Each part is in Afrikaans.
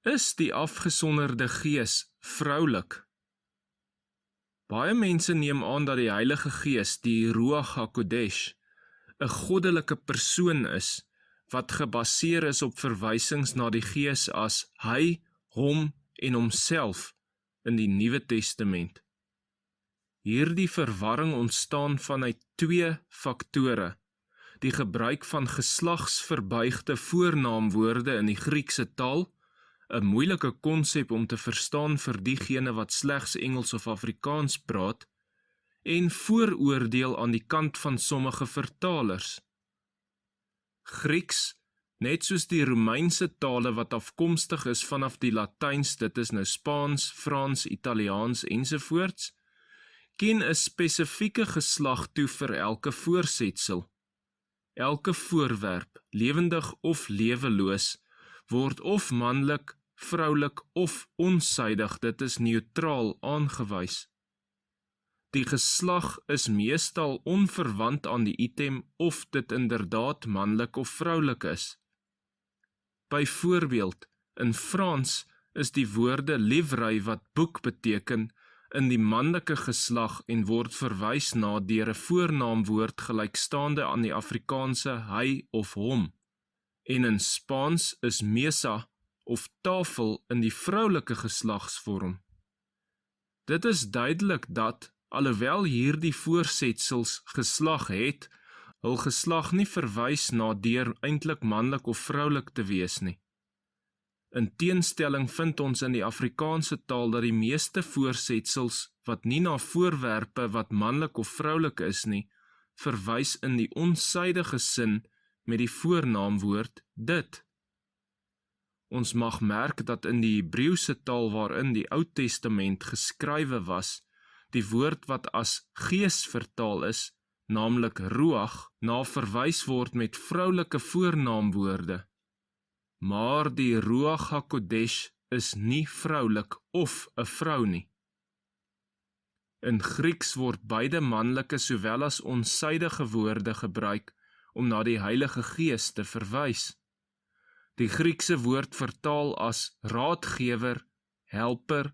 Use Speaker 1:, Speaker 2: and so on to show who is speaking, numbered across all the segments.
Speaker 1: Is die afgesonderde gees vroulik? Baie mense neem aan dat die Heilige Gees, die Ruach HaKodesh, 'n goddelike persoon is, wat gebaseer is op verwysings na die Gees as hy, hom en homself in die Nuwe Testament. Hierdie verwarring ontstaan vanuit twee faktore: die gebruik van geslagsverbuigde voornaamwoorde in die Griekse taal, 'n moeilike konsep om te verstaan vir diegene wat slegs Engels of Afrikaans praat, en vooroordeel aan die kant van sommige vertalers. Grieks, net soos die Romeinse tale wat afkomstig is vanaf die Latyns, dit is nou Spaans, Frans, Italiaans ensovoorts, ken 'n spesifieke geslag toe vir elke voorsetsel. Elke voorwerp, lewendig of leweloos, word of manlik, vroulik of onsuidig, dit is neutraal aangewys. Die geslag is meestal onverwant aan die item of dit inderdaad manlik of vroulik is. Byvoorbeeld, in Frans is die woorde livre wat boek beteken in die manlike geslag en word verwys na deur 'n voornaamwoord gelykstaande aan die Afrikaanse hy of hom. En in Spaans is mesa of tafel in die vroulike geslagsvorm. Dit is duidelik dat, alhoewel hierdie voorsetsels geslag het, hul geslag nie verwys na deur eintlik manlik of vroulik te wees nie. In teenstelling vind ons in die Afrikaanse taal dat die meeste voorsetsels wat nie na voorwerpe wat manlik of vroulik is nie, verwys in die onsuidige sin met die voornaamwoord dit. Ons mag merk dat in die Hebreëse taal waarin die Ou Testament geskrywe was, die woord wat as gees vertaal is, naamlik ruach, na verwys word met vroulike voornaamwoorde. Maar die Ruach HaKodesh is nie vroulik of 'n vrou nie. In Grieks word beide manlike sowel as onsuidige woorde gebruik om na die Heilige Gees te verwys. Die Griekse woord vertaal as raadgewer, helper,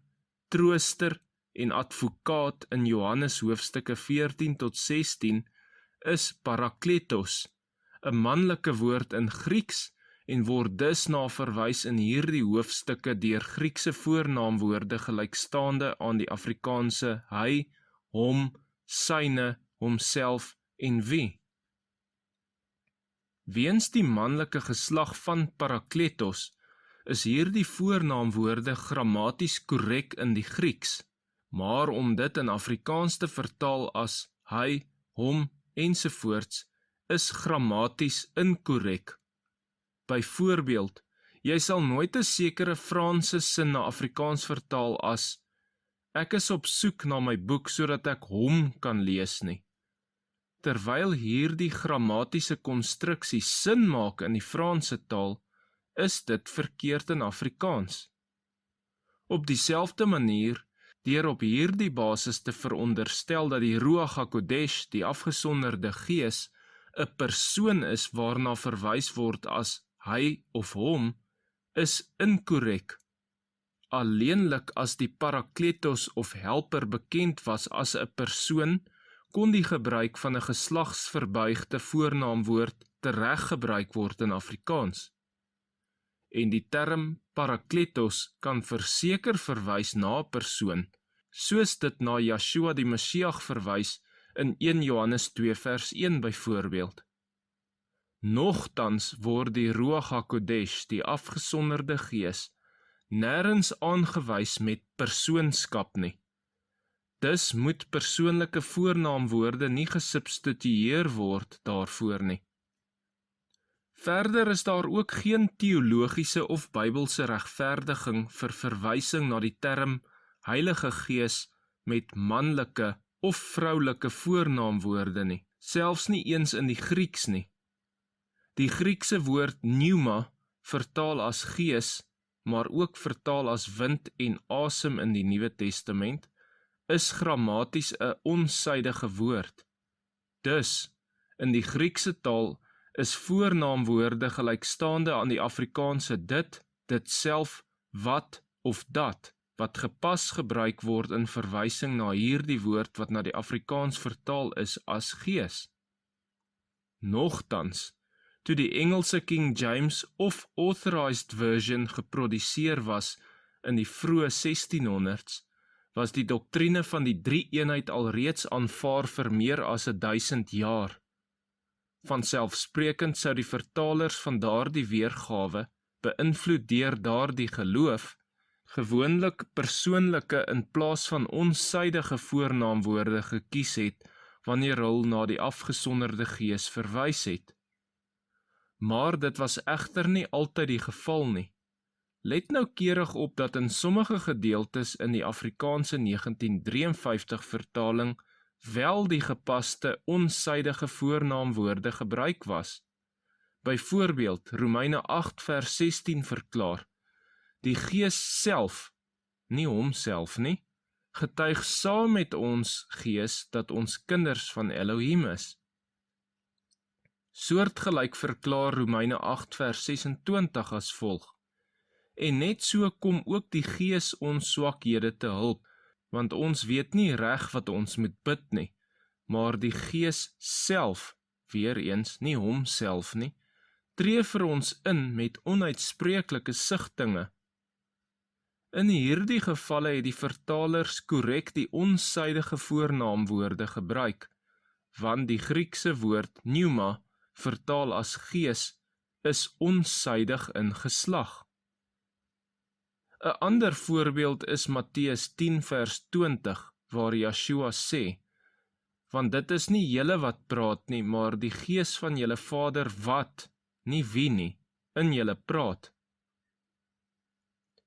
Speaker 1: trooster en advokaat in Johannes hoofstukke 14 tot 16 is parakletos, 'n manlike woord in Grieks en word dus na verwys in hierdie hoofstukke deur Griekse voornaamwoorde gelykstaande aan die Afrikaanse hy, hom, syne, homself en wie. Weens die manlike geslag van parakletos is hierdie voornaamwoorde grammaties korrek in die Grieks, maar om dit in Afrikaans te vertaal as hy, hom ensovoorts is grammaties inkorrek. Byvoorbeeld, jy sal nooit 'n sekere Franse sin na Afrikaans vertaal as ek is op soek na my boek sodat ek hom kan lees nie. Terwyl hierdie grammatiese konstruksie sin maak in die Franse taal, is dit verkeerd in Afrikaans. Op dieselfde manier, deur op hierdie basis te veronderstel dat die Ruach HaKodesh, die afgesonderde gees, 'n persoon is waarna verwys word as hy of hom, is inkorrek. Alleenlik as die parakletos of helper bekend was as 'n persoon, kon die gebruik van 'n geslagsverbuigde voornaamwoord tereg gebruik word in Afrikaans. En die term parakletos kan verseker verwys na 'n persoon, soos dit na Yeshua die Messias verwys in 1 Johannes 2 vers 1 byvoorbeeld. Nogtans word die Ruach HaKodesh, die afgesonderde gees, nêrens aangewys met persoonskap nie. Dus moet persoonlike voornaamwoorde nie gesubstitueer word daarvoor nie. Verder is daar ook geen teologiese of Bybelse regverdiging vir verwysing na die term Heilige Gees met manlike of vroulike voornaamwoorde nie, selfs nie eens in die Grieks nie. Die Griekse woord pneuma vertaal as gees, maar ook vertaal as wind en asem in die Nuwe Testament, is grammaties 'n onsuidige woord. Dus, in die Griekse taal is voornaamwoorde gelykstaande aan die Afrikaanse dit self, wat of dat, wat gepas gebruik word in verwysing na hierdie woord wat na die Afrikaans vertaal is as gees. Nogtans, toe die Engelse King James of Authorized Version geproduseer was in die vroeë 1600s, was die doktrine van die drie-eenheid alreeds aanvaar vir meer as 1000 jaar. Vanselfsprekend sou die vertalers van daardie weergawe, beïnvloed deur daardie geloof, gewoonlik persoonlike in plaas van onsydige voornaamwoorde gekies het, wanneer hulle na die afgesonderde gees verwys het. Maar dit was egter nie altyd die geval nie. Let noukeurig op dat in sommige gedeeltes in die Afrikaanse 1953 vertaling wel die gepaste onsydige voornaamwoorde gebruik was. Byvoorbeeld, Romeine 8 vers 16 verklaar, die Gees self, nie homself nie, getuig saam met ons gees dat ons kinders van Elohim is. Soortgelyk verklaar Romeine 8 vers 26 as volg, en net so kom ook die Gees ons swakhede te hulp, want ons weet nie reg wat ons moet bid nie, maar die Gees self, weer eens nie homself nie, tree vir ons in met onuitspreeklike sigtinge. In hierdie gevalle het die vertalers korrek die onsydige voornaamwoorde gebruik, want die Griekse woord pneuma, vertaal as gees, is onsydig in geslag. 'n ander voorbeeld is Matteus 10 vers 20, waar Yeshua sê, want dit is nie julle wat praat nie, maar die Gees van julle Vader wat, nie wie nie, in julle praat.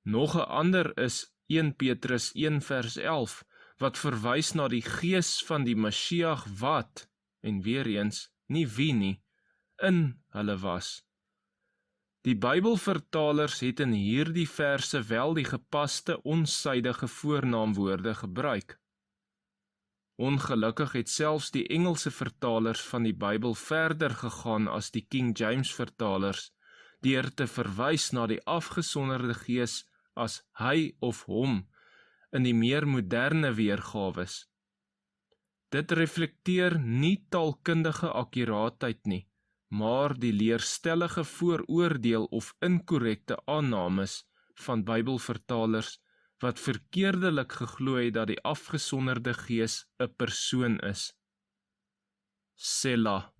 Speaker 1: Nog 'n ander is 1 Petrus 1 vers 11, wat verwys na die Gees van die Mashiach wat, en weer eens, nie wie nie, in hulle was. Die Bybelvertalers het in hierdie verse wel die gepaste onsydige voornaamwoorde gebruik. Ongelukkig het selfs die Engelse vertalers van die Bybel verder gegaan as die King James vertalers, deur te verwys na die afgesonderde gees as hy of hom in die meer moderne weergawes. Dit reflekteer nie taalkundige akkuraatheid nie, maar die leerstellige vooroordeel of inkorrekte aannames van Bybelvertalers wat verkeerdelik geglo het dat die afgesonderde gees 'n persoon is. Selah.